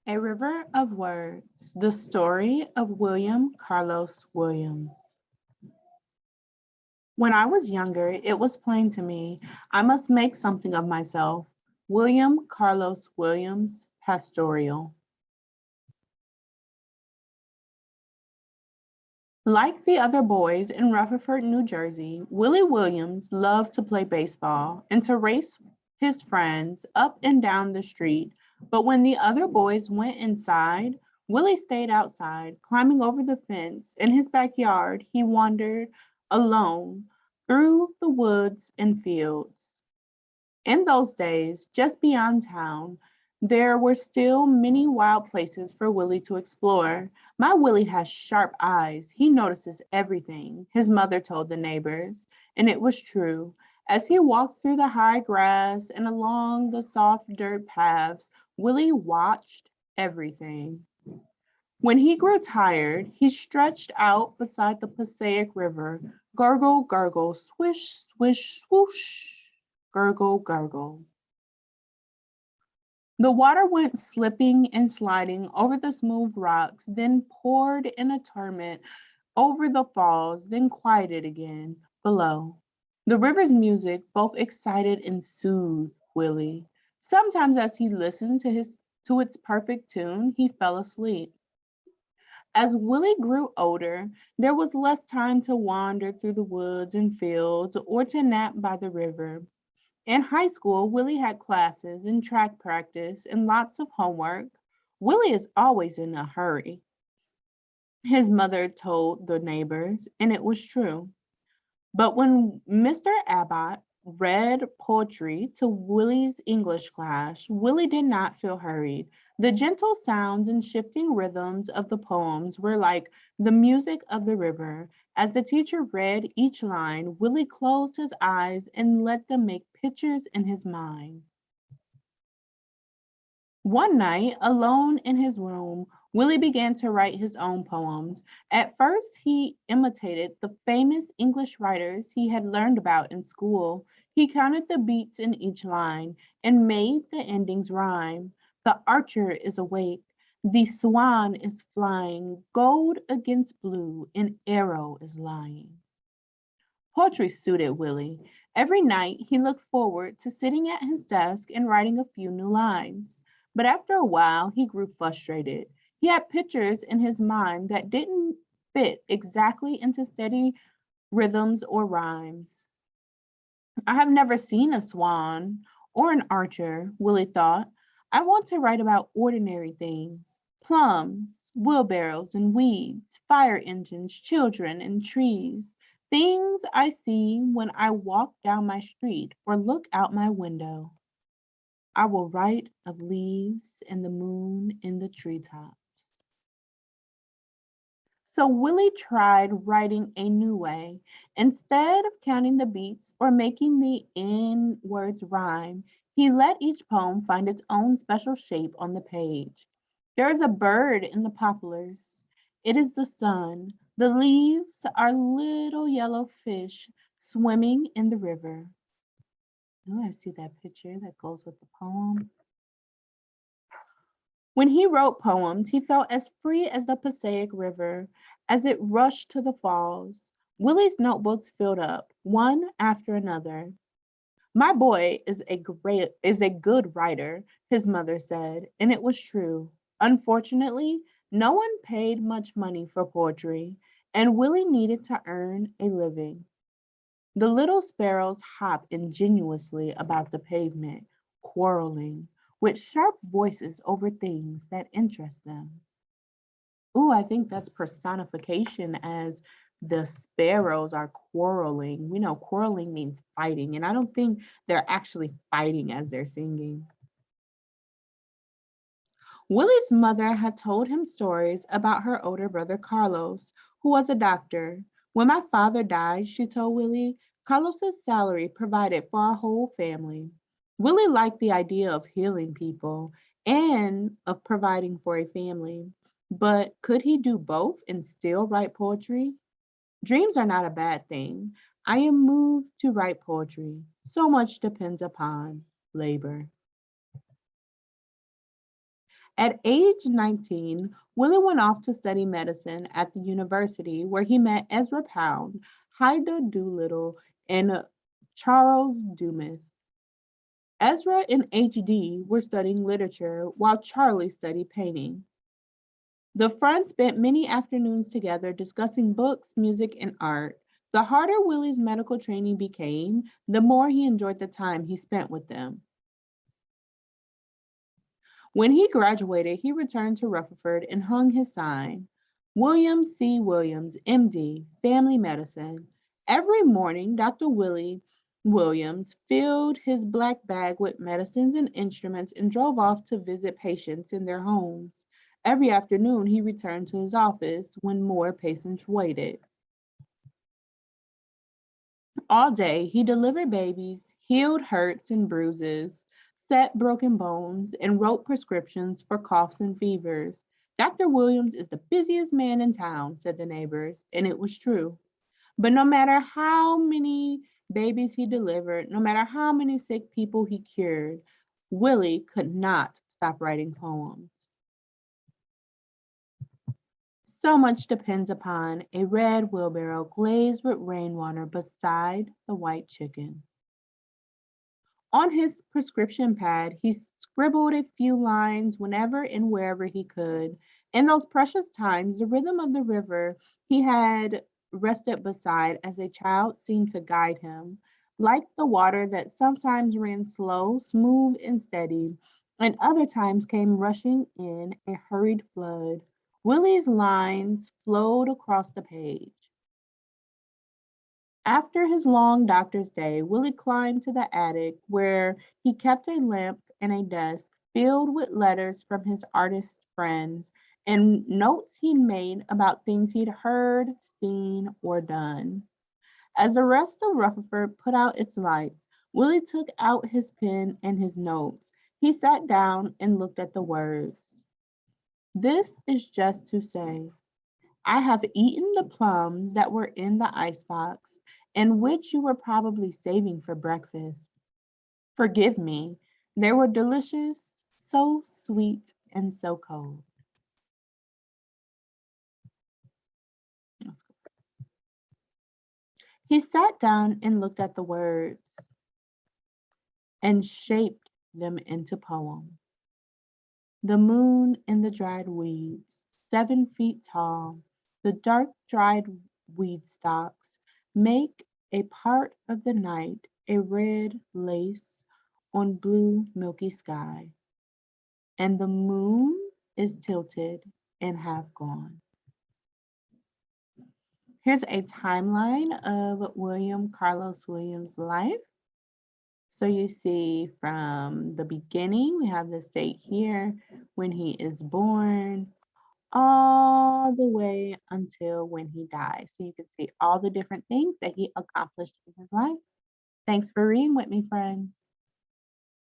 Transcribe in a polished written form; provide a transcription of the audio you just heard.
A River of Words, the story of William Carlos Williams. When I was younger, it was plain to me I must make something of myself. William Carlos Williams, Pastoral. Like the other boys in Rutherford, New Jersey, Willie Williams loved to play baseball and to race his friends up and down the street. But when the other boys went inside, Willie stayed outside, climbing over the fence. In his backyard, he wandered alone through the woods and fields. In those days, just beyond town, there were still many wild places for Willie to explore. My Willie has sharp eyes. He notices everything, his mother told the neighbors. And it was true. As he walked through the high grass and along the soft dirt paths, Willie watched everything. When he grew tired, he stretched out beside the Passaic River. Gurgle, gurgle, swish, swish, swoosh. Gurgle, gurgle. The water went slipping and sliding over the smooth rocks, then poured in a torrent over the falls, then quieted again below. The river's music both excited and soothed Willie. Sometimes as he listened to its perfect tune, he fell asleep. As Willie grew older, there was less time to wander through the woods and fields or to nap by the river. In high school, Willie had classes and track practice and lots of homework. Willie is always in a hurry, his mother told the neighbors, and it was true. But when Mr. Abbott read poetry to Willie's English class, Willie did not feel hurried. The gentle sounds and shifting rhythms of the poems were like the music of the river. As the teacher read each line, Willie closed his eyes and let them make pictures in his mind. One night, alone in his room, Willie began to write his own poems. At first, he imitated the famous English writers he had learned about in school. He counted the beats in each line and made the endings rhyme. The archer is awake, the swan is flying, gold against blue, an arrow is lying. Poetry suited Willie. Every night he looked forward to sitting at his desk and writing a few new lines. But after a while, he grew frustrated. He had pictures in his mind that didn't fit exactly into steady rhythms or rhymes. I have never seen a swan or an archer, Willie thought. I want to write about ordinary things plums, wheelbarrows and weeds, fire engines, children, and trees. Things I see when I walk down my street or look out my window. I will write of leaves and the moon in the treetops. So Willie tried writing a new way. Instead of counting the beats or making the end words rhyme, he let each poem find its own special shape on the page. There is a bird in the poplars. It is the sun. The leaves are little yellow fish swimming in the river. Oh, I see that picture that goes with the poem. When he wrote poems, he felt as free as the Passaic River as it rushed to the falls. Willie's notebooks filled up, one after another. My boy is a good writer, his mother said, and it was true. Unfortunately, no one paid much money for poetry, and Willie needed to earn a living. The little sparrows hop ingenuously about the pavement, quarreling, with sharp voices over things that interest them. Ooh, I think that's personification as the sparrows are quarreling. We know quarreling means fighting, and I don't think they're actually fighting as they're singing. Willie's mother had told him stories about her older brother Carlos, who was a doctor. When my father died, she told Willie, Carlos's salary provided for our whole family. Willie liked the idea of healing people and of providing for a family. But could he do both and still write poetry? Dreams are not a bad thing. I am moved to write poetry. So much depends upon labor. At age 19, Willie went off to study medicine at the university where he met Ezra Pound, Hyda Doolittle, and Charles Dumas. Ezra and HD were studying literature while Charlie studied painting. The friends spent many afternoons together discussing books, music, and art. The harder Willie's medical training became, the more he enjoyed the time he spent with them. When he graduated, he returned to Rutherford and hung his sign, William C. Williams, MD, Family Medicine. Every morning, Dr. Willie Williams filled his black bag with medicines and instruments and drove off to visit patients in their homes. Every afternoon, he returned to his office when more patients waited. All day, he delivered babies, healed hurts and bruises, set broken bones, and wrote prescriptions for coughs and fevers. Dr. Williams is the busiest man in town, said the neighbors, and it was true. But no matter how many babies he delivered, no matter how many sick people he cured, Willie could not stop writing poems. So much depends upon a red wheelbarrow glazed with rainwater beside the white chicken. On his prescription pad, he scribbled a few lines whenever and wherever he could. In those precious times, the rhythm of the river he had rested beside as a child seemed to guide him, like the water that sometimes ran slow, smooth, and steady, and other times came rushing in a hurried flood. Willie's lines flowed across the page. After his long doctor's day, Willie climbed to the attic where he kept a lamp and a desk filled with letters from his artist friends and notes he'd made about things he'd heard, seen, or done. As the rest of Rutherford put out its lights, Willie took out his pen and his notes. He sat down and looked at the words. This is just to say, I have eaten the plums that were in the icebox and which you were probably saving for breakfast. Forgive me, they were delicious, so sweet and so cold. He sat down and looked at the words and shaped them into poems. The moon in the dried weeds, 7 feet tall, the dark dried weed stalks make a part of the night a red lace on blue milky sky, and the moon is tilted and half gone. Here's a timeline of William Carlos Williams' life. So you see from the beginning, we have this date here when he is born, all the way until when he dies. So you can see all the different things that he accomplished in his life. Thanks for reading with me, friends.